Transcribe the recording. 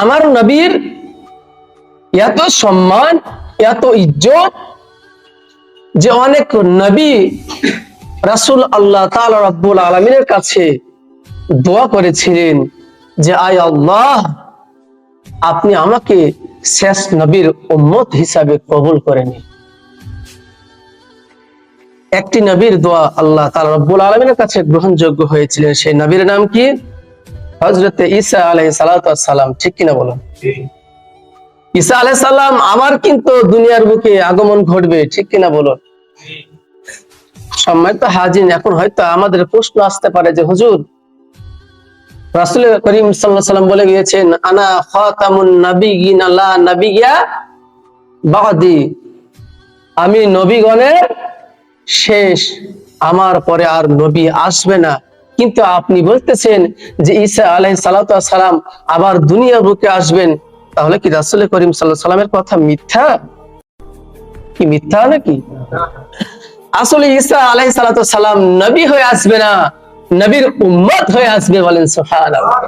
আমার নবীর এত সম্মান, এত ইজ্জত যে অনেক নবী রাসূল আল্লাহ তাআলা রাব্বুল আলামিনের কাছে দোয়া করেছিলেন যে আয় আল্লাহ, আপনি আমাকে শেষ নবীর উম্মত হিসাবে কবুল করে নিন। একটি নবীর দোয়া আল্লাহ তাআলা রাব্বুল আলামিনের কাছে গ্রহণযোগ্য হয়েছিল, সেই নবীর নাম কি? হযরত ঈসা আলাইহিস সালাতু ওয়াস সালাম। ঠিক কিনা বলুন? ঈসা আলাইহিস সালাম আবার কিন্তু দুনিয়ার বুকে আগমন ঘটবে। ঠিক কিনা বলুন? সম্মানিত হাজির, এখন হয়তো আমাদের প্রশ্ন আসতে পারে যে হুজুর, রাসূল করিম সাল্লাল্লাহু আলাইহি ওয়াসাল্লাম বলে গিয়েছেন আনা খাতামুন নাবিয়্যিনা লা নাবিয়্যা বাদি, আমি নবীগণের শেষ, আমার পরে আর নবী আসবে না। কিন্তু আপনি বলতেছেন যে ঈসা আলাইহিস সালাতু ওয়াস সালাম আবার দুনিয়া বুকে আসবেন, তাহলে কি রাসূল করিম সাল্লাল্লাহু আলাইহি সাল্লামের কথা মিথ্যা? কি মিথ্যা নাকি? আসলে ঈসা আলাইহিস সালাতু ওয়াস সালাম নবী হয়ে আসবে না, নবীর উম্মত হয়ে আসবে। বলেন সুবহানাল্লাহ।